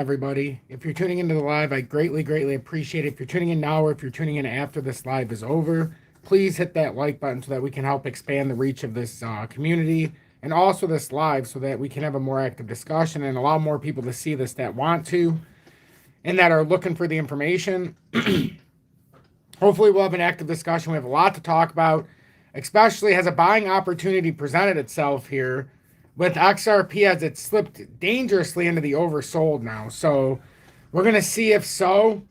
everybody. If you're tuning into the live, I greatly appreciate it. If you're tuning in now or if you're tuning in after this live is over, please hit that like button so that we can help expand the reach of this community and also this live so that we can have a more active discussion and allow more people to see this that want to and that are looking for the information. Hopefully, we'll have an active discussion. We have a lot to talk about, especially as a buying opportunity presented itself here with XRP as it slipped dangerously into the oversold now. So we're going to see if so,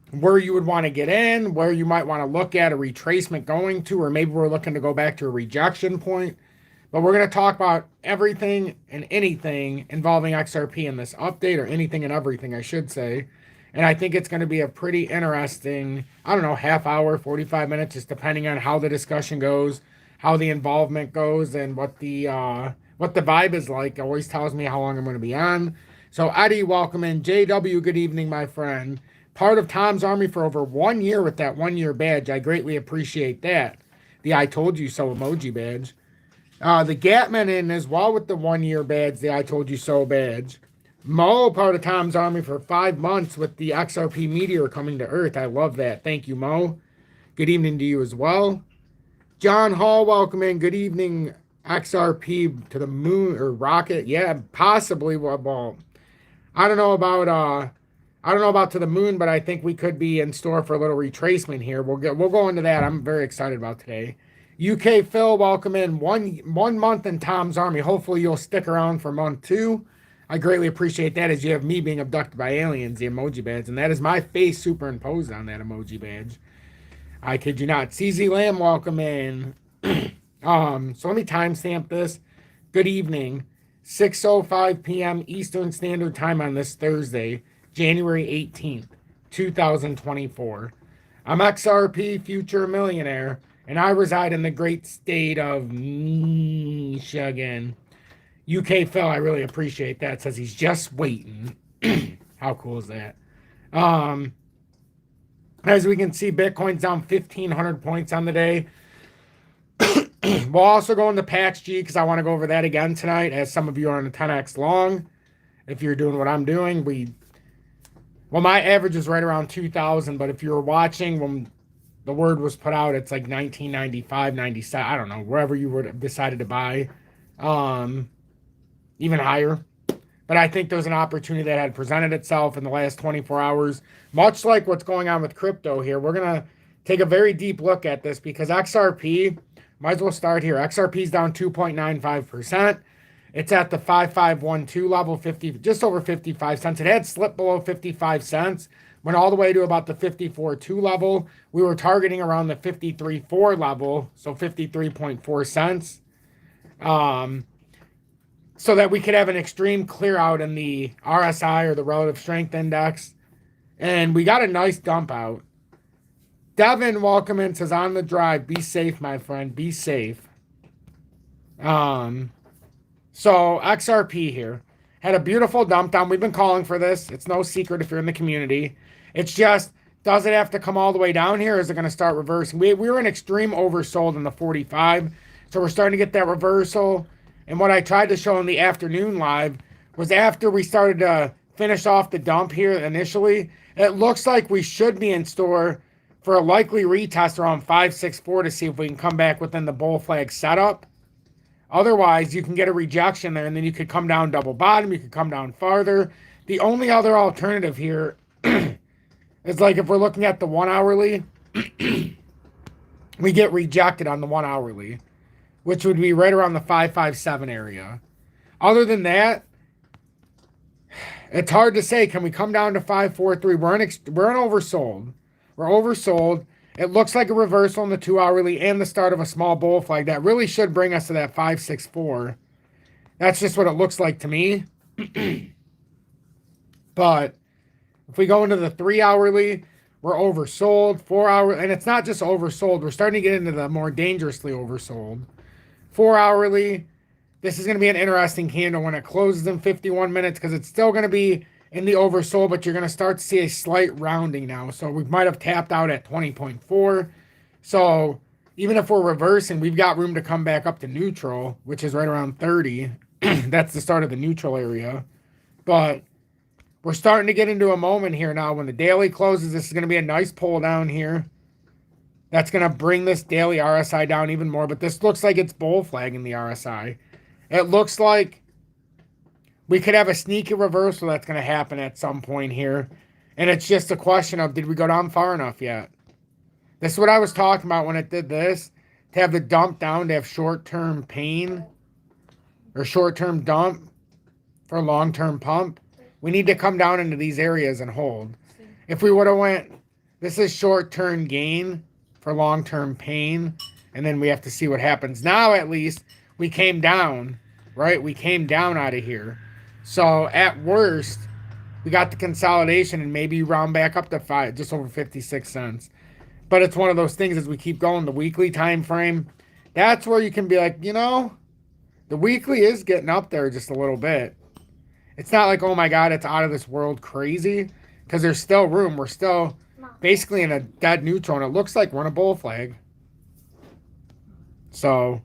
where you would want to get in, where you might want to look at a retracement going to, or maybe we're looking to go back to a rejection point. But we're going to talk about everything and anything involving XRP in this update, or anything and everything, I should say. And I think it's going to be a pretty interesting, I don't know, half hour, 45 minutes, just depending on how the discussion goes, how the involvement goes, and what the vibe is like. It always tells me how long I'm going to be on. So Eddie, welcome in. JW, good evening, my friend. Part of Tom's Army for over 1 year with that 1 year badge. I greatly appreciate that. The I told you so emoji badge. The Gatman in as well with the 1 year badge, the I told you so badge. Mo, part of Tom's Army for 5 months with the XRP meteor coming to Earth. I love that. Thank you, Mo. Good evening to you as well. John Hall, welcome in. Good evening, XRP to the moon or rocket. Yeah, possibly. Well, I don't know about to the moon, but I think we could be in store for a little retracement here. We'll go into that. I'm very excited about today. UK Phil, welcome in. One month in Tom's Army. Hopefully you'll stick around for month 2. I greatly appreciate that, as you have me being abducted by aliens, the emoji badge, and that is my face superimposed on that emoji badge. I kid you not. CZ Lamb, welcome in. So let me timestamp this. Good evening. 6:05 p.m. Eastern Standard Time on this Thursday, January 18th, 2024. I'm XRP Future Millionaire, and I reside in the great state of Michigan. UK Phil, I really appreciate that. Says he's just waiting. How cool is that? As we can see, Bitcoin's down 1,500 points on the day. We'll also go into Patch G because I want to go over that again tonight, as some of you are on a 10x long. If you're doing what I'm doing, my average is right around 2,000, but if you were watching when the word was put out, it's like 1995, 97, I don't know, wherever you would have decided to buy. Even higher. But I think there's an opportunity that had presented itself in the last 24 hours. Much like what's going on with crypto here, we're going to take a very deep look at this because XRP, might as well start here. XRP is down 2.95%. It's at the 5512 level, just over 55 cents. It had slipped below 55 cents, went all the way to about the 54.2 level. We were targeting around the 53.4 level, so 53.4 cents. So that we could have an extreme clear out in the RSI, or the relative strength index. And we got a nice dump out. Devin, welcome in, says on the drive. Be safe, my friend. Be safe. So XRP here had a beautiful dump down. We've been calling for this. It's no secret if you're in the community. It's just, does it have to come all the way down here, or is it going to start reversing? We were in extreme oversold in the 45. So we're starting to get that reversal. And what I tried to show in the afternoon live was after we started to finish off the dump here initially, it looks like we should be in store for a likely retest around 564 to see if we can come back within the bull flag setup. Otherwise, you can get a rejection there, and then you could come down double bottom. You could come down farther. The only other alternative here is like if we're looking at the 1 hourly, we get rejected on the 1 hourly, which would be right around the 557 area. Other than that, it's hard to say. Can we come down to 543? We're in oversold. We're oversold. It looks like a reversal in the 2 hourly and the start of a small bull flag. That really should bring us to that 564. That's just what it looks like to me. But if we go into the 3 hourly, we're oversold. 4 hour, and it's not just oversold. We're starting to get into the more dangerously oversold. 4 hourly, this is going to be an interesting candle when it closes in 51 minutes because it's still going to be in the oversold, but you're going to start to see a slight rounding now. So we might have tapped out at 20.4. So even if we're reversing, we've got room to come back up to neutral, which is right around 30. That's the start of the neutral area. But We're starting to get into a moment here now. When the daily closes, this is going to be a nice pull down here. That's going to bring this daily RSI down even more. But this looks like it's bull flagging the RSI. It looks like we could have a sneaky reversal that's going to happen at some point here. And it's just a question of, did we go down far enough yet? This is what I was talking about when it did this. To have the dump down, to have short-term pain or short-term dump for long-term pump. We need to come down into these areas and hold. If we would have went, this is short-term gain for long-term pain. And then we have to see what happens. Now, at least, we came down, right? We came down out of here. So, at worst, we got the consolidation and maybe round back up to just over 56 cents. But it's one of those things as we keep going, the weekly time frame, that's where you can be like, you know, the weekly is getting up there just a little bit. It's not like, oh my God, it's out of this world crazy, because there's still room. We're still basically in a dead neutral, and it looks like we're in a bull flag. So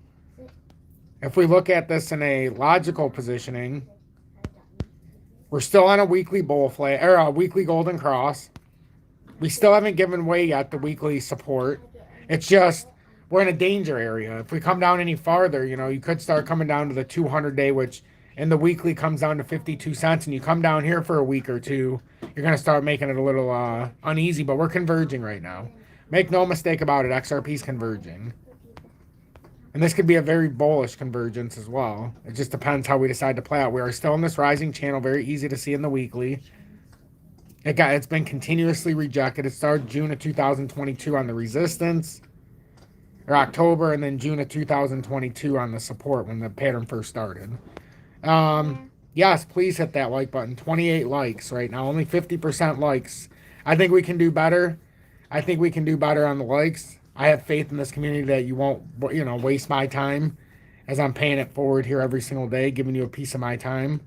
if we look at this in a logical positioning, we're still on a weekly bull flag, or a weekly golden cross. We still haven't given way yet the weekly support. It's just we're in a danger area. If we come down any farther, you know, you could start coming down to the 200-day, which in the weekly comes down to 52 cents, and you come down here for a week or two, you're going to start making it a little uneasy, but we're converging right now. Make no mistake about it, XRP's converging. And this could be a very bullish convergence as well. It just depends how we decide to play out. We are still in this rising channel, very easy to see in the weekly. It's been continuously rejected. It started June of 2022 on the resistance, or October, and then June of 2022 on the support when the pattern first started. Yes, please hit that like button. 28 likes right now, only 50% likes. I think we can do better. I think we can do better on the likes. I have faith in this community that you won't, you know, waste my time as I'm paying it forward here every single day, giving you a piece of my time.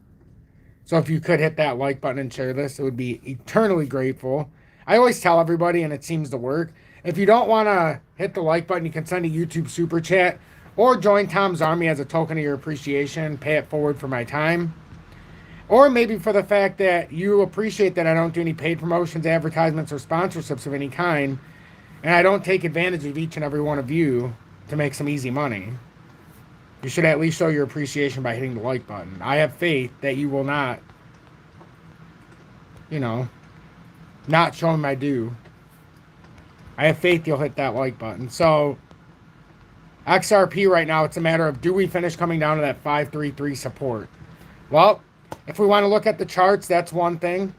So if you could hit that like button and share this, it would be eternally grateful. I always tell everybody, and it seems to work, if you don't want to hit the like button, you can send a YouTube super chat or join Tom's Army as a token of your appreciation, pay it forward for my time. Or maybe for the fact that you appreciate that I don't do any paid promotions, advertisements, or sponsorships of any kind, and I don't take advantage of each and every one of you to make some easy money. You should at least show your appreciation by hitting the like button. I have faith that you will not, you know, not show my due. I have faith you'll hit that like button. So, XRP right now, it's a matter of, do we finish coming down to that 533 support? Well, if we want to look at the charts, that's one thing.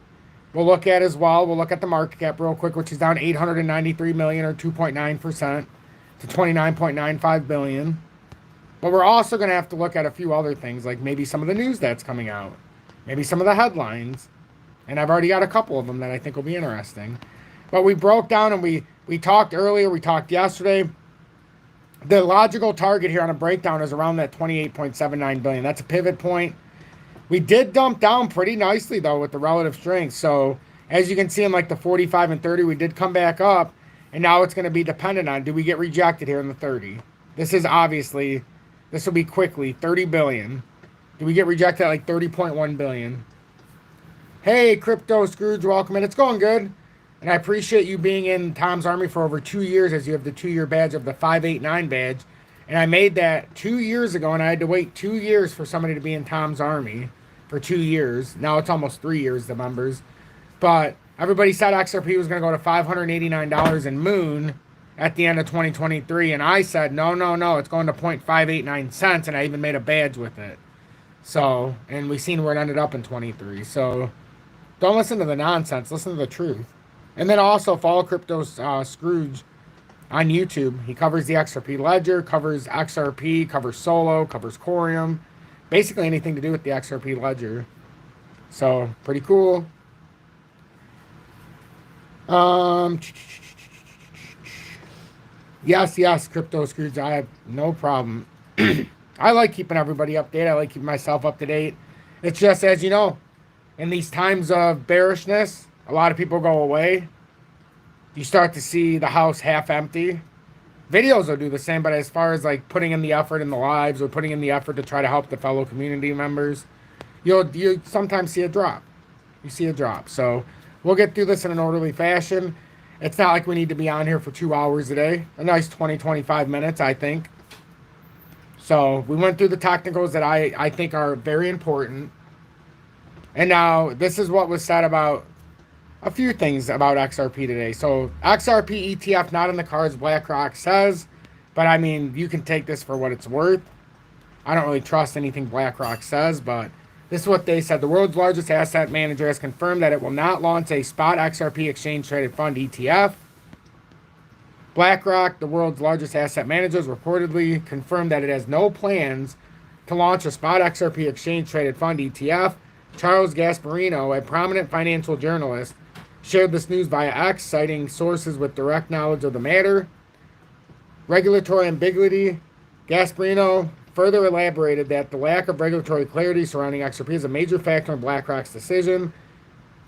We'll look at as well. We'll look at the market cap real quick, which is down 893 million or 2.9% to 29.95 billion. But we're also going to have to look at a few other things, like maybe some of the news that's coming out, maybe some of the headlines. And I've already got a couple of them that I think will be interesting. But we broke down and we talked earlier, we talked yesterday. The logical target here on a breakdown is around that 28.79 billion. That's a pivot point. We did dump down pretty nicely, though, with the relative strength. So, as you can see in like the 45 and 30, we did come back up. And now it's going to be dependent on, do we get rejected here in the 30? This is obviously, this will be quickly 30 billion. Do we get rejected at like 30.1 billion? Hey, Crypto Scrooge, welcome in. It's going good. And I appreciate you being in Tom's Army for over 2 years, as you have the 2-year badge of the 589 badge. And I made that 2 years ago, and I had to wait 2 years for somebody to be in Tom's Army. For 2 years. Now it's almost 3 years, the members. But everybody said XRP was going to go to $589 in Moon at the end of 2023. And I said, no, it's going to 0.589 cents. And I even made a badge with it. So, and we've seen where it ended up in 23. So, don't listen to the nonsense. Listen to the truth. And then also follow Crypto Scrooge on YouTube. He covers the XRP Ledger, covers XRP, covers Solo, covers Corium. Basically anything to do with the XRP Ledger. So, pretty cool. Yes, Crypto Scrooge. I have no problem. I like keeping everybody updated. I like keeping myself up to date. It's just, as you know, in these times of bearishness, a lot of people go away. You start to see the house half empty. Videos will do the same, but as far as like putting in the effort in the lives or putting in the effort to try to help the fellow community members, you'll sometimes see a drop. You see a drop. So we'll get through this in an orderly fashion. It's not like we need to be on here for 2 hours a day. A nice 20, 25 minutes, I think. So we went through the technicals that I think are very important. And now this is what was said about a few things about XRP today. So XRP ETF not in the cards, BlackRock says. But I mean, you can take this for what it's worth. I don't really trust anything BlackRock says, but this is what they said. The world's largest asset manager has confirmed that it will not launch a spot XRP exchange-traded fund ETF. BlackRock, the world's largest asset manager, reportedly confirmed that it has no plans to launch a spot XRP exchange-traded fund ETF. Charles Gasparino, a prominent financial journalist, shared this news via X, citing sources with direct knowledge of the matter. Regulatory ambiguity. Gasparino further elaborated that the lack of regulatory clarity surrounding XRP is a major factor in BlackRock's decision.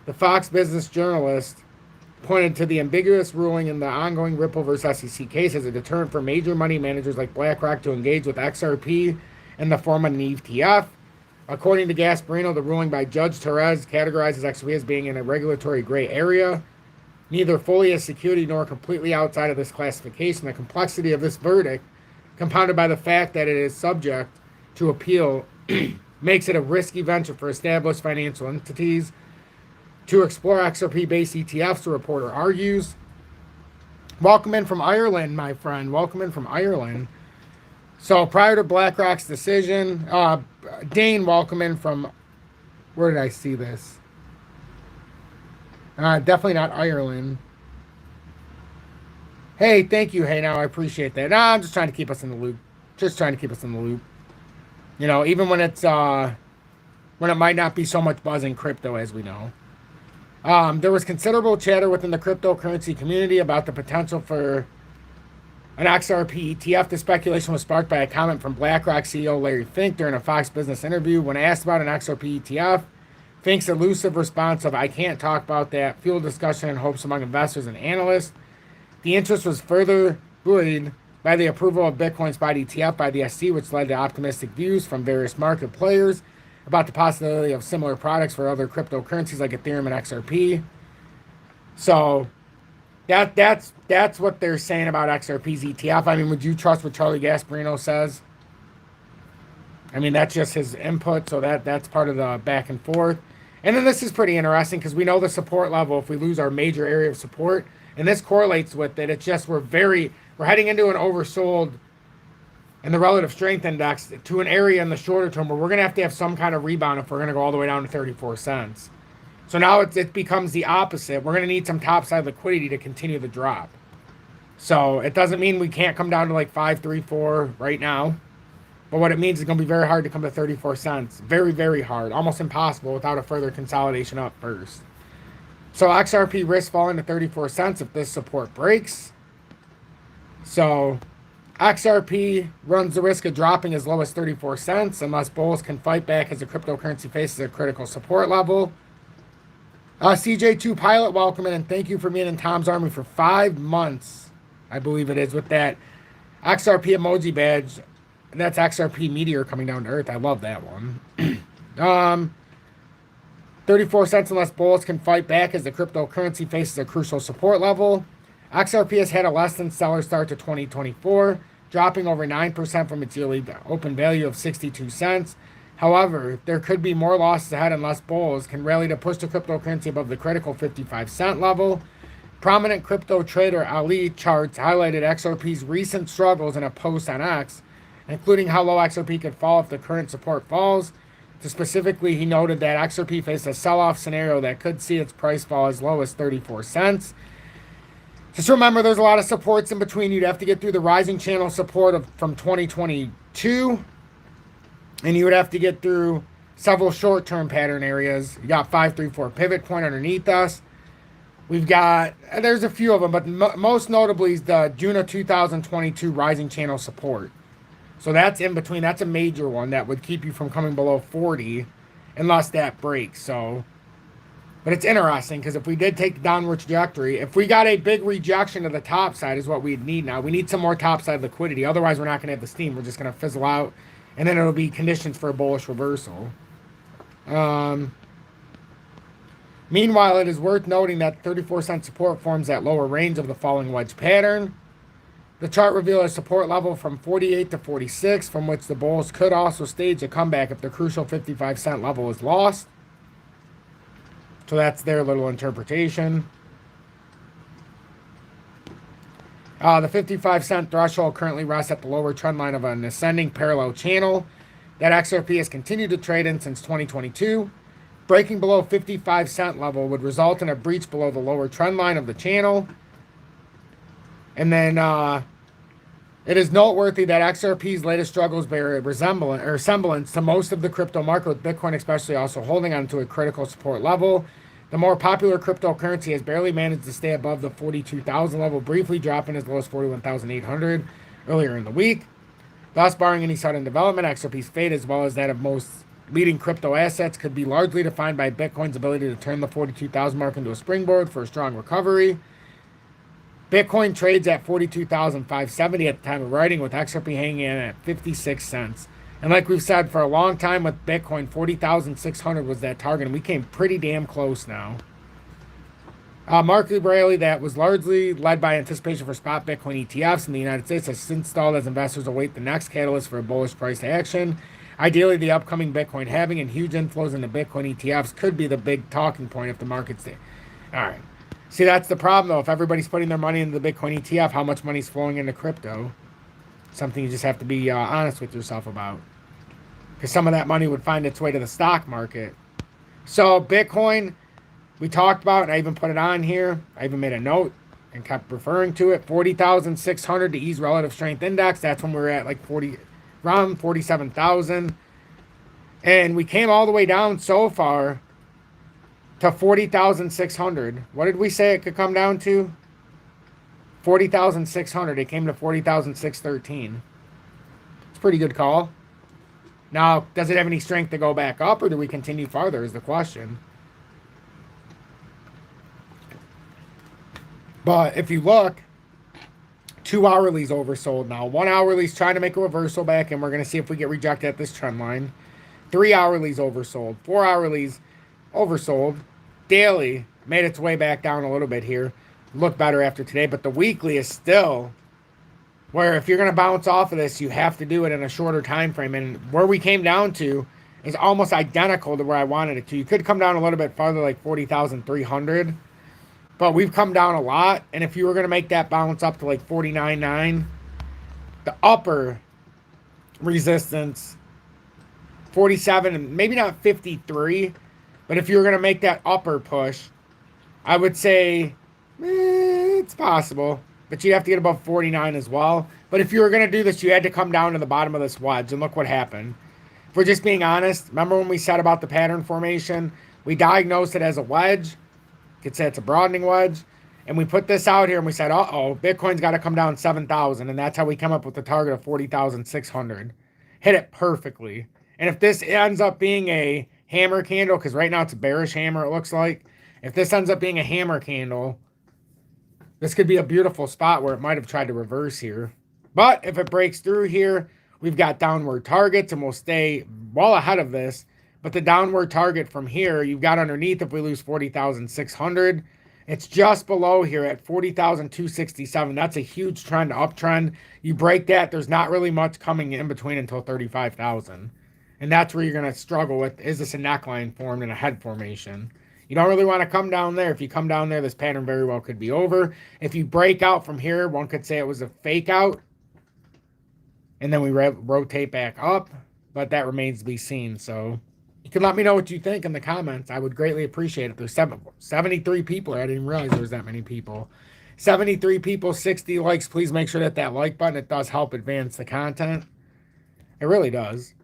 The Fox Business journalist pointed to the ambiguous ruling in the ongoing Ripple vs. SEC case as a deterrent for major money managers like BlackRock to engage with XRP in the form of an ETF. According to Gasparino, the ruling by Judge Torres categorizes XRP as being in a regulatory gray area, neither fully a security nor completely outside of this classification. The complexity of this verdict, compounded by the fact that it is subject to appeal, makes it a risky venture for established financial entities to explore XRP-based ETFs, the reporter argues. Welcome in from Ireland, my friend. Welcome in from Ireland. So prior to BlackRock's decision, Dane, welcome in from, where did I see this? Definitely not Ireland. Hey, thank you. Hey, now I appreciate that. Nah, I'm just trying to keep us in the loop. Just trying to keep us in the loop. You know, even when it's, when it might not be so much buzz in crypto, as we know. There was considerable chatter within the cryptocurrency community about the potential for an XRP ETF. The speculation was sparked by a comment from BlackRock CEO Larry Fink during a Fox Business interview. When asked about an XRP ETF, Fink's elusive response of, "I can't talk about that," fueled discussion and hopes among investors and analysts. The interest was further buoyed by the approval of Bitcoin spot ETF by the SEC, which led to optimistic views from various market players about the possibility of similar products for other cryptocurrencies like Ethereum and XRP. So that's what they're saying about XRP's ETF. I mean, would you trust what Charlie Gasparino says? I mean, that's just his input, so that's part of the back and forth. And then this is pretty interesting because we know the support level if we lose our major area of support, and this correlates with it. It's just we're heading into an oversold and the relative strength index to an area in the shorter term where we're going to have some kind of rebound if we're going to go all the way down to 34 cents. So now it becomes the opposite. We're going to need some topside liquidity to continue the drop. So it doesn't mean we can't come down to like 534 right now. But what it means is going to be very hard to come to 34 cents. Very, very hard. Almost impossible without a further consolidation up first. So XRP risks falling to 34 cents if this support breaks. So XRP runs the risk of dropping as low as 34 cents unless bulls can fight back as the cryptocurrency faces a critical support level. CJ2 Pilot, welcome in, and thank you for being in Tom's Army for 5 months, I believe it is, with that XRP emoji badge. And that's XRP Meteor coming down to Earth. I love that one. 34 cents unless bulls can fight back as the cryptocurrency faces a crucial support level. XRP has had a less than stellar start to 2024, dropping over 9% from its yearly open value of 62 cents. However, there could be more losses ahead unless bulls can rally to push the cryptocurrency above the critical 55-cent level. Prominent crypto trader Ali Charts highlighted XRP's recent struggles in a post on X, including how low XRP could fall if the current support falls. Specifically, he noted that XRP faced a sell-off scenario that could see its price fall as low as 34 cents. Just remember, there's a lot of supports in between. You'd have to get through the rising channel support from 2022, and you would have to get through several short-term pattern areas. You got 534 pivot point underneath us. We've got, there's a few of them, but most notably is the June of 2022 rising channel support. So that's in between. That's a major one that would keep you from coming below 40 unless that breaks. So, but it's interesting because if we did take the downward trajectory, if we got a big rejection to the top side is what we'd need now. We need some more topside liquidity. Otherwise, we're not going to have the steam. We're just going to fizzle out, and then it'll be conditions for a bullish reversal. Meanwhile, it is worth noting that 34-cent support forms that lower range of the falling wedge pattern. The chart reveals a support level from 48 to 46, from which the bulls could also stage a comeback if the crucial 55-cent level is lost. So that's their little interpretation. The 55-cent threshold currently rests at the lower trend line of an ascending parallel channel that XRP has continued to trade in since 2022. Breaking below 55-cent level would result in a breach below the lower trend line of the channel. And then it is noteworthy that XRP's latest struggles bear a semblance to most of the crypto market, with Bitcoin especially also holding on to a critical support level. The more popular cryptocurrency has barely managed to stay above the 42,000 level, briefly dropping as low as 41,800 earlier in the week. Thus, barring any sudden development, XRP's fate, as well as that of most leading crypto assets, could be largely defined by Bitcoin's ability to turn the 42,000 mark into a springboard for a strong recovery. Bitcoin trades at 42,570 at the time of writing, with XRP hanging in at 56 cents. And like we've said for a long time with Bitcoin, 40,600 was that target, and we came pretty damn close now. Market rally that was largely led by anticipation for spot Bitcoin ETFs in the United States has since stalled as investors await the next catalyst for a bullish price action. Ideally, the upcoming Bitcoin halving and huge inflows into Bitcoin ETFs could be the big talking point if the market's there. All right. See, that's the problem, though. If everybody's putting their money into the Bitcoin ETF, how much money's flowing into crypto? Something you just have to be honest with yourself about. Because some of that money would find its way to the stock market. So, Bitcoin, we talked about, and I even put it on here. I even made a note and kept referring to it. 40,600 to ease relative strength index. That's when we were at like around 47,000. And we came all the way down so far to 40,600. What did we say it could come down to? 40,600. It came to 40,613. It's a pretty good call. Now, does it have any strength to go back up, or do we continue farther is the question. But if you look, 2 hourly's oversold now. 1 hourly's trying to make a reversal back, and we're going to see if we get rejected at this trend line. 3 hourly's oversold. 4 hourly's oversold. Daily made its way back down a little bit here. Looked better after today, but the weekly is still where if you're going to bounce off of this, you have to do it in a shorter time frame. And where we came down to is almost identical to where I wanted it to. You could come down a little bit farther, like 40,300. But we've come down a lot. And if you were going to make that bounce up to like 49.9, the upper resistance, 47, and maybe not 53. But if you were going to make that upper push, I would say it's possible. But you have to get above 49 as well. But if you were going to do this, you had to come down to the bottom of this wedge. And look what happened. If we're just being honest, remember when we said about the pattern formation? We diagnosed it as a wedge. You could say it's a broadening wedge. And we put this out here and we said, uh-oh, Bitcoin's got to come down 7,000. And that's how we come up with the target of 40,600. Hit it perfectly. And if this ends up being a hammer candle, because right now it's a bearish hammer, it looks like. If this ends up being a hammer candle, this could be a beautiful spot where it might have tried to reverse here. But if it breaks through here, we've got downward targets and we'll stay well ahead of this. But the downward target from here, you've got underneath if we lose 40,600. It's just below here at 40,267. That's a huge trend, uptrend. You break that, there's not really much coming in between until 35,000. And that's where you're going to struggle with, is this a neckline formed in a head formation? You don't really want to come down there. If you come down there, this pattern very well could be over. If you break out from here, one could say it was a fake out. And then we rotate back up. But that remains to be seen. So you can let me know what you think in the comments. I would greatly appreciate it. There's 73 people. I didn't even realize there was that many people. 73 people, 60 likes. Please make sure that like button, it does help advance the content. It really does.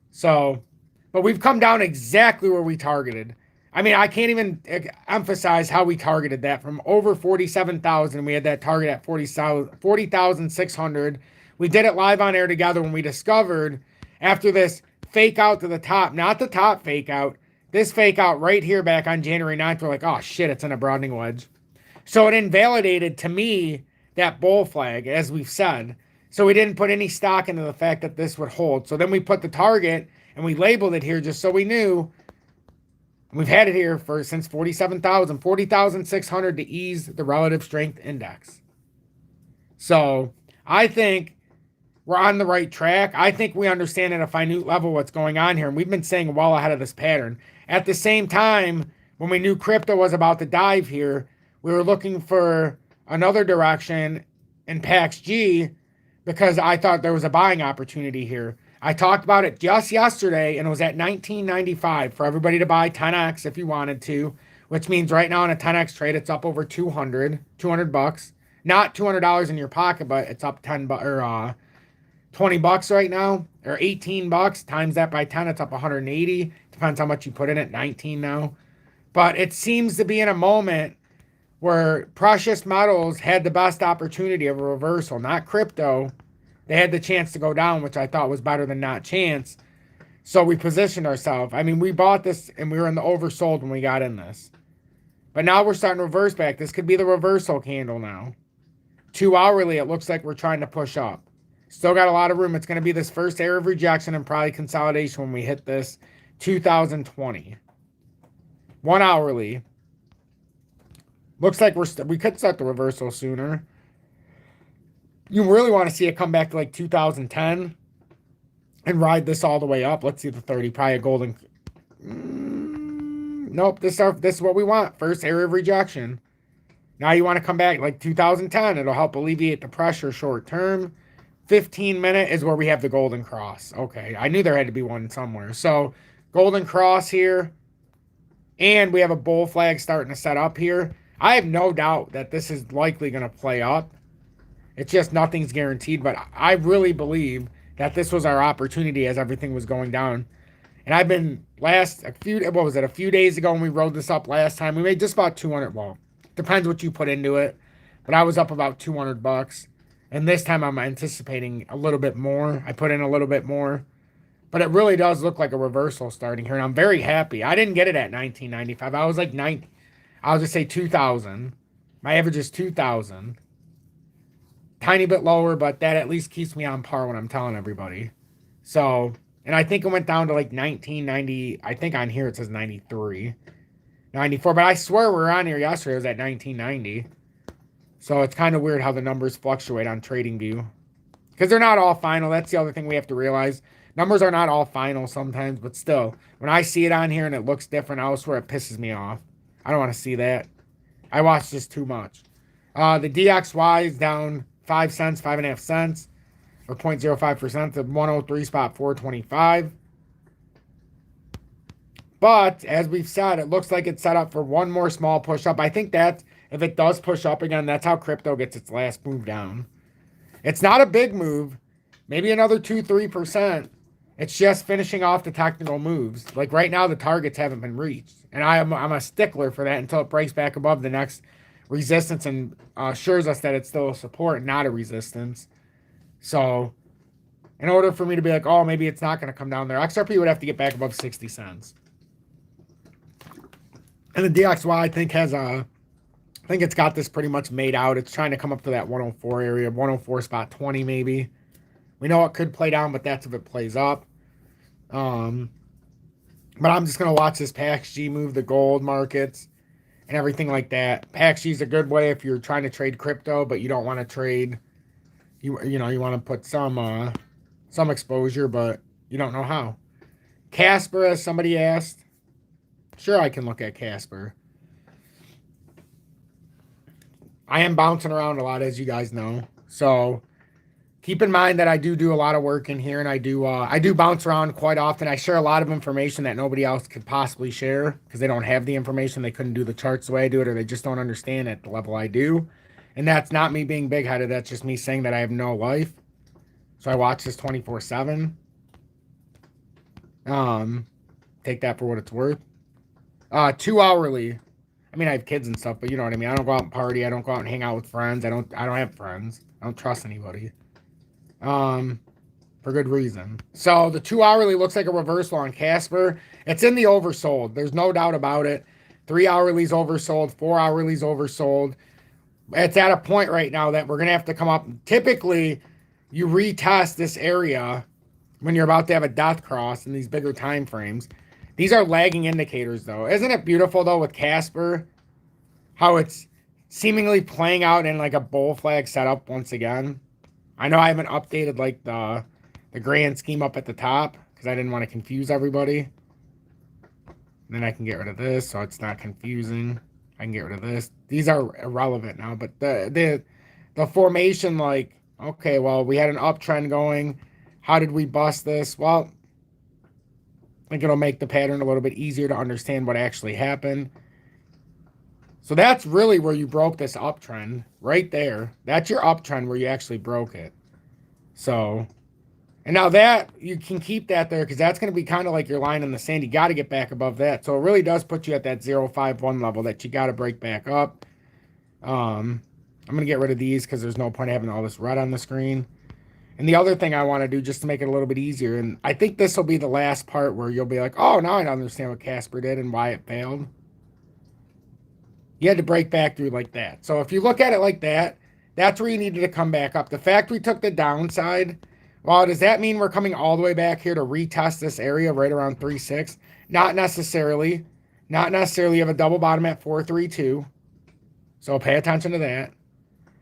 So, but we've come down exactly where we targeted. I mean, I can't even emphasize how we targeted that. From over 47,000, we had that target at 40,600. We did it live on air together when we discovered after this fake out to the top, not the top fake out, this fake out right here back on January 9th, we're like, oh shit, it's in a broadening wedge. So it invalidated to me that bull flag, as we've said. So we didn't put any stock into the fact that this would hold. So then we put the target and we labeled it here just so we knew. We've had it here for since 47,000, 40,600 to ease the relative strength index. So I think we're on the right track. I think we understand at a finite level what's going on here. And we've been staying well ahead of this pattern. At the same time, when we knew crypto was about to dive here, we were looking for another direction in PAX-G because I thought there was a buying opportunity here. I talked about it just yesterday, and it was at $19.95 for everybody to buy 10x if you wanted to, which means right now in a 10x trade, it's up over 200 bucks. Not $200 in your pocket, but it's up 20 bucks right now, or 18 bucks. Times that by 10, it's up 180. Depends how much you put in it, 19 now. But it seems to be in a moment where precious metals had the best opportunity of a reversal, not crypto. They had the chance to go down, which I thought was better than not chance. So we positioned ourselves. I mean, we bought this and we were in the oversold when we got in this. But now we're starting to reverse back. This could be the reversal candle now. 2 hourly, it looks like we're trying to push up. Still got a lot of room. It's going to be this first area of rejection and probably consolidation when we hit this 2020. 1 hourly. Looks like we could start the reversal sooner. You really want to see it come back to like 2010 and ride this all the way up. Let's see the 30. Probably a golden. Nope. This is what we want. First area of rejection. Now you want to come back like 2010. It'll help alleviate the pressure short term. 15-minute is where we have the golden cross. Okay. I knew there had to be one somewhere. So golden cross here. And we have a bull flag starting to set up here. I have no doubt that this is likely going to play up. It's just nothing's guaranteed, but I really believe that this was our opportunity as everything was going down. And I've been a few days ago when we rode this up last time, we made just about 200. Well, depends what you put into it, but I was up about 200 bucks. And this time I'm anticipating a little bit more. I put in a little bit more, but it really does look like a reversal starting here. And I'm very happy. I didn't get it at 1995. I was like 90. I'll just say 2,000. My average is 2,000. Tiny bit lower, but that at least keeps me on par when I'm telling everybody. So, and I think it went down to like 1990. I think on here it says 93, 94, but I swear we were on here yesterday. It was at 1990. So it's kind of weird how the numbers fluctuate on TradingView because they're not all final. That's the other thing we have to realize. Numbers are not all final sometimes, but still, when I see it on here and it looks different elsewhere, it pisses me off. I don't want to see that. I watch this too much. The DXY is down 5 cents, 5.5 cents, or 0.05% to 103 spot 425. But as we've said, it looks like it's set up for one more small push up. I think that if it does push up again, that's how crypto gets its last move down. It's not a big move, maybe another 2-3%. It's just finishing off the technical moves. Like right now, the targets haven't been reached. And I'm a stickler for that until it breaks back above the next resistance and assures us that it's still a support, not a resistance. So in order for me to be like, oh, maybe it's not going to come down there, XRP would have to get back above 60 cents. And the DXY, I think it's got this pretty much made out. It's trying to come up to that 104 area, 104 spot 20 maybe. We know it could play down, but that's if it plays up. But I'm just going to watch this PAX-G move, the gold markets, and everything like that. PAX-G is a good way if you're trying to trade crypto, but you don't want to trade. You want to put some exposure, but you don't know how. Casper, as somebody asked. Sure, I can look at Casper. I am bouncing around a lot, as you guys know. So keep in mind that I do a lot of work in here, and I do bounce around quite often. I share a lot of information that nobody else could possibly share because they don't have the information. They couldn't do the charts the way I do it, or they just don't understand at the level I do. And that's not me being big-headed. That's just me saying that I have no life. So I watch this 24/7. Take that for what it's worth. 2 hourly. I mean, I have kids and stuff, but you know what I mean. I don't go out and party. I don't go out and hang out with friends. I don't have friends. I don't trust anybody. For good reason. So the 2 hourly looks like a reversal on Casper. It's in the oversold. There's no doubt about it. 3 hourly's oversold. 4 hourly's oversold. It's at a point right now that we're going to have to come up. Typically, you retest this area when you're about to have a death cross in these bigger time frames. These are lagging indicators, though. Isn't it beautiful, though, with Casper, how it's seemingly playing out in like a bull flag setup once again? I know I haven't updated like the grand scheme up at the top because I didn't want to confuse everybody. Then I can get rid of this so it's not confusing. I can get rid of this. These are irrelevant now, but the formation, like, okay, well, we had an uptrend going. How did we bust this? Well, I think it'll make the pattern a little bit easier to understand what actually happened. So that's really where you broke this uptrend, right there. That's your uptrend where you actually broke it. So, and now that, you can keep that there because that's going to be kind of like your line in the sand. You got to get back above that. So it really does put you at that 051 level that you got to break back up. I'm going to get rid of these because there's no point having all this red on the screen. And the other thing I want to do just to make it a little bit easier, and I think this will be the last part where you'll be like, oh, now I understand what Casper did and why it failed. You had to break back through like that. So if you look at it like that, that's where you needed to come back up. The fact we took the downside, well, does that mean we're coming all the way back here to retest this area right around 3.6? Not necessarily. Not necessarily. You have a double bottom at 4.32. So pay attention to that.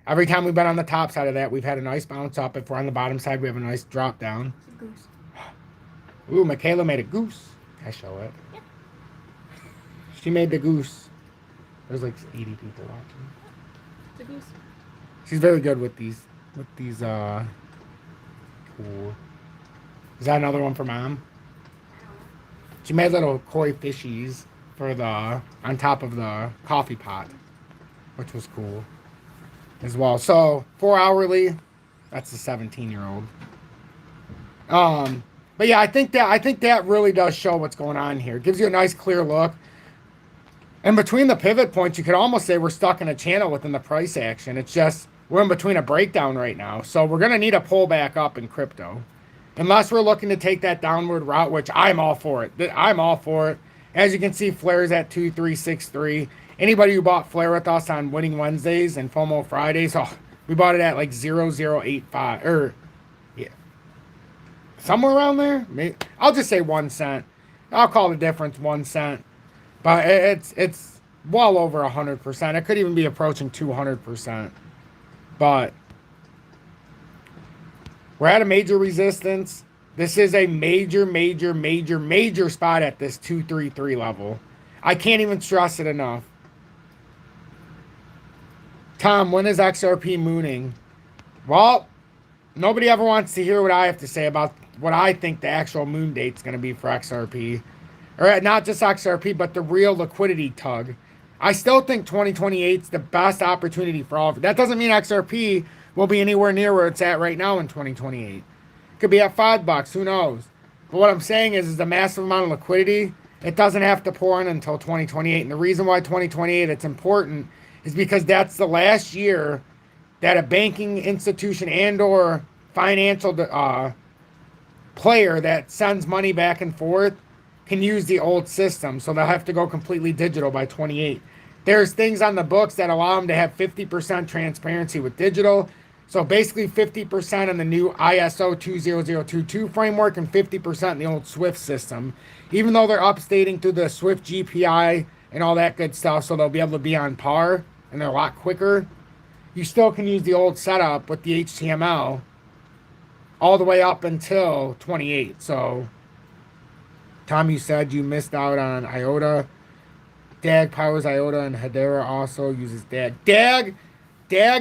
Every time we've been on the top side of that, we've had a nice bounce up. If we're on the bottom side, we have a nice drop down. Goose. Ooh, Michaela made a goose. Can I show it? Yeah. She made the goose. There's like 80 people watching. The goose. She's very good with these cool. Is that another one for Mom? She made little koi fishies for on top of the coffee pot, which was cool as well. So 4 hourly, that's the 17-year-old. But yeah, I think that really does show what's going on here. It gives you a nice clear look. And between the pivot points, you could almost say we're stuck in a channel within the price action. It's just we're in between a breakdown right now. So we're going to need a pull back up in crypto. Unless we're looking to take that downward route, which I'm all for it. I'm all for it. As you can see, Flare's at 2363. Anybody who bought Flare with us on Winning Wednesdays and FOMO Fridays, oh, we bought it at like 0085. Or, yeah. Somewhere around there? Maybe, I'll just say 1 cent. I'll call the difference 1 cent. But it's well over 100%. It could even be approaching 200%. But we're at a major resistance. This is a major spot at this 233 level. I can't even stress it enough. Tom, when is XRP mooning? Well, nobody ever wants to hear what I have to say about what I think the actual moon date's going to be for XRP. Or not just XRP, but the real liquidity tug. I still think 2028 is the best opportunity for all of it. That doesn't mean XRP will be anywhere near where it's at right now in 2028. Could be at $5, who knows? But what I'm saying is the massive amount of liquidity, it doesn't have to pour in until 2028. And the reason why 2028 it's important is because that's the last year that a banking institution and or financial player that sends money back and forth can use the old system. So they'll have to go completely digital by 28. There's things on the books that allow them to have 50% transparency with digital. So basically 50% in the new ISO 20022 framework and 50% in the old SWIFT system. Even though they're updating through the SWIFT GPI and all that good stuff, so they'll be able to be on par and they're a lot quicker, you still can use the old setup with the HTML all the way up until 28. So Tom, you said you missed out on IOTA. DAG powers IOTA and Hedera also uses DAG. DAG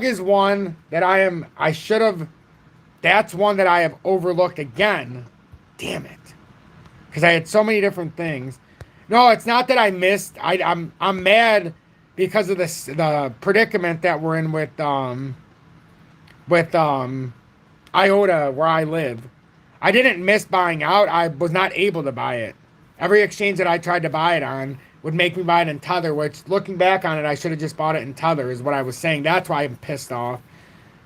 is one that that's one that I have overlooked again. Damn it. Because I had so many different things. No, it's not that I missed. I'm mad because of the predicament that we're in with IOTA where I live. I didn't miss buying out. I was not able to buy it. Every exchange that I tried to buy it on would make me buy it in Tether, which looking back on it, I should have just bought it in Tether is what I was saying. That's why I'm pissed off.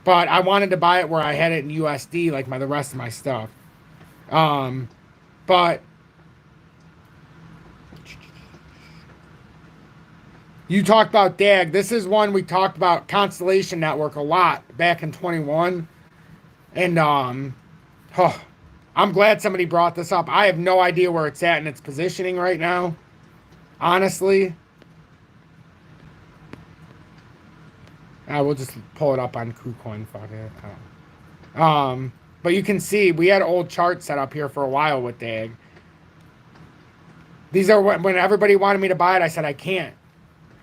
But I wanted to buy it where I had it in USD like the rest of my stuff. But you talked about DAG. This is one we talked about, Constellation Network, a lot back in 21. And I'm glad somebody brought this up. I have no idea where it's at in its positioning right now, honestly. We'll just pull it up on KuCoin. Fuck it. But you can see we had old charts set up here for a while with DAG. These are when everybody wanted me to buy it. I said I can't.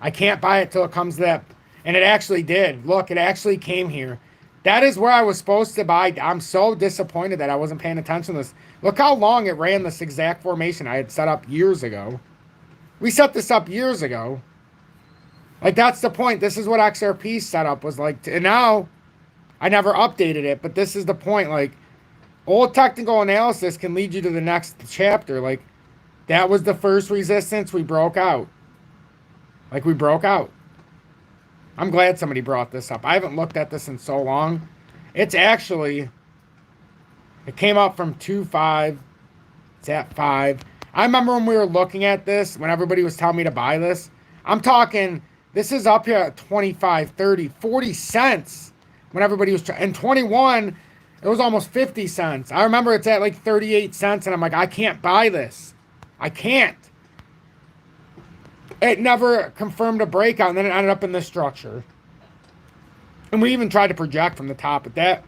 I can't buy it till it comes to that. And it actually did. Look, it actually came here. That is where I was supposed to buy. I'm so disappointed that I wasn't paying attention to this. Look how long it ran this exact formation I had set up years ago. We set this up years ago. Like, that's the point. This is what XRP's setup was like. And now, I never updated it, but this is the point. Like, old technical analysis can lead you to the next chapter. Like, that was the first resistance. We broke out. Like, we broke out. I'm glad somebody brought this up. I haven't looked at this in so long. It's actually, it came up from 2.5. It's at 5. I remember when we were looking at this, when everybody was telling me to buy this. I'm talking, this is up here at 25, 30, 40 cents. When everybody was trying, and 21, it was almost 50 cents. I remember it's at like 38 cents, and I'm like, I can't buy this. I can't. It never confirmed a breakout, and then it ended up in this structure. And we even tried to project from the top, but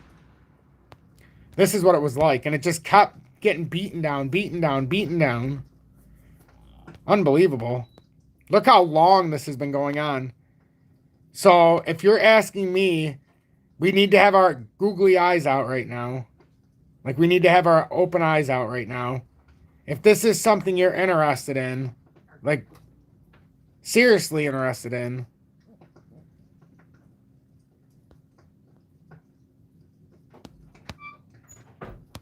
this is what it was like. And it just kept getting beaten down, beaten down, beaten down. Unbelievable. Look how long this has been going on. So if you're asking me, we need to have our googly eyes out right now. Like, we need to have our open eyes out right now. If this is something you're interested in, like, seriously interested in,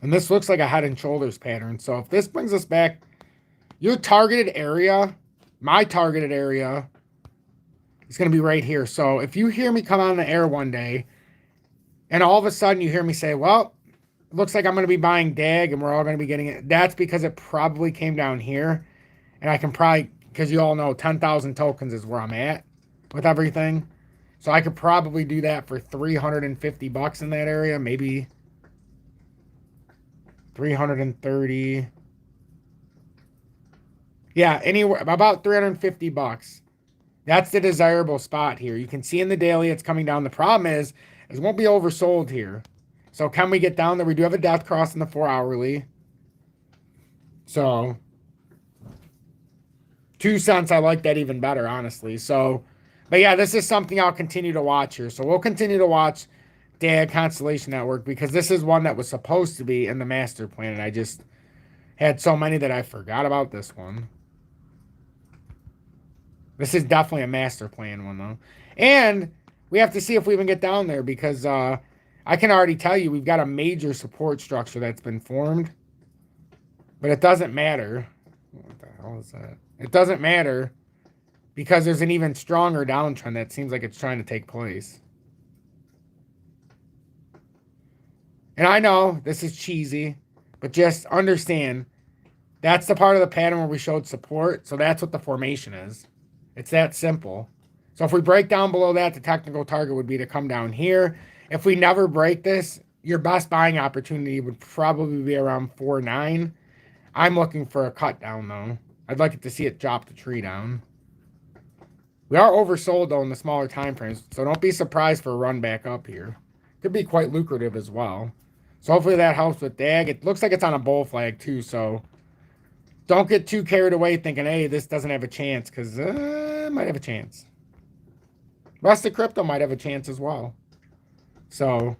and this looks like a head and shoulders pattern. So if this brings us back, your targeted area, my targeted area, is going to be right here. So if you hear me come on the air one day, and all of a sudden you hear me say, well, it looks like I'm going to be buying DAG and we're all going to be getting it, that's because it probably came down here. And I can probably, because you all know 10,000 tokens is where I'm at with everything. So I could probably do that for 350 bucks in that area, maybe 330. Yeah, anywhere about 350 bucks. That's the desirable spot here. You can see in the daily it's coming down. The problem is it won't be oversold here. So can we get down there? We do have a death cross in the 4-hourly. So 2 cents, I like that even better, honestly. So, but yeah, this is something I'll continue to watch here. So we'll continue to watch DAG Constellation Network, because this is one that was supposed to be in the master plan, and I just had so many that I forgot about this one. This is definitely a master plan one, though. And we have to see if we even get down there, because I can already tell you we've got a major support structure that's been formed. But it doesn't matter. What the hell is that? It doesn't matter, because there's an even stronger downtrend that seems like it's trying to take place. And I know this is cheesy, but just understand that's the part of the pattern where we showed support. So that's what the formation is. It's that simple. So if we break down below that, the technical target would be to come down here. If we never break this, your best buying opportunity would probably be around 4.9. I'm looking for a cut down, though. I'd like it to see it drop the tree down. We are oversold, though, in the smaller time frames, so don't be surprised for a run back up here. Could be quite lucrative as well. So hopefully that helps with DAG. It looks like it's on a bull flag, too, so don't get too carried away thinking, hey, this doesn't have a chance, because it might have a chance. Rest of crypto might have a chance as well. So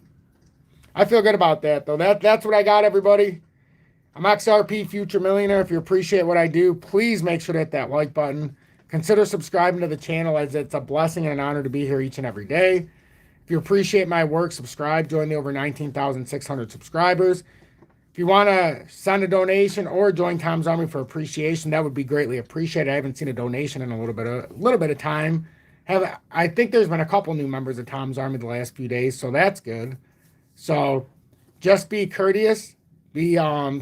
I feel good about that, though. That's what I got, everybody. I'm XRP Future Millionaire. If you appreciate what I do, please make sure to hit that like button. Consider subscribing to the channel, as it's a blessing and an honor to be here each and every day. If you appreciate my work, subscribe. Join the over 19,600 subscribers. If you want to send a donation or join Tom's Army for appreciation, that would be greatly appreciated. I haven't seen a donation in a little bit of time. I think there's been a couple new members of Tom's Army the last few days, so that's good. So just be courteous. Be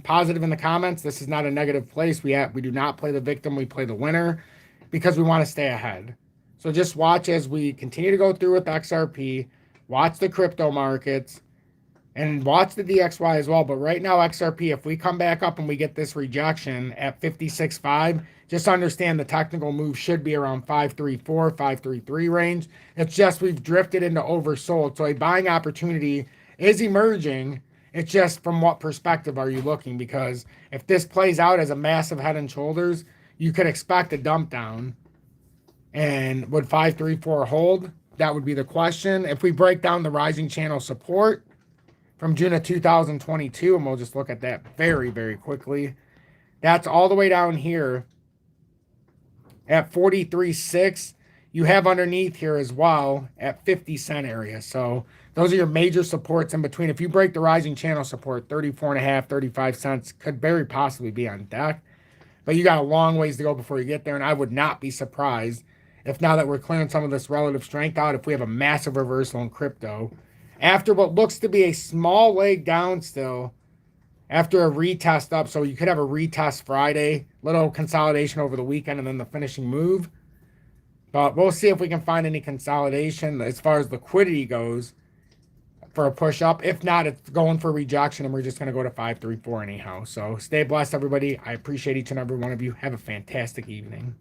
positive in the comments. This is not a negative place. We do not play the victim. We play the winner, because we want to stay ahead. So just watch as we continue to go through with XRP. Watch the crypto markets. And watch the DXY as well. But right now, XRP, if we come back up and we get this rejection at 56.5, just understand the technical move should be around 534, 533 range. It's just we've drifted into oversold. So a buying opportunity is emerging. It's just from what perspective are you looking? Because if this plays out as a massive head and shoulders, you could expect a dump down. And would 534 hold? That would be the question. If we break down the rising channel support from June of 2022, and we'll just look at that very, very quickly. That's all the way down here at 43.6. You have underneath here as well at 50 cent area. So those are your major supports in between. If you break the rising channel support, 34.5, 35 cents could very possibly be on deck. But you got a long ways to go before you get there, and I would not be surprised if now that we're clearing some of this relative strength out, if we have a massive reversal in crypto, after what looks to be a small leg down still, after a retest up. So you could have a retest Friday, little consolidation over the weekend, and then the finishing move. But we'll see if we can find any consolidation as far as liquidity goes for a push up. If not, it's going for rejection, and we're just going to go to 534 anyhow. So stay blessed, everybody. I appreciate each and every one of you. Have a fantastic evening.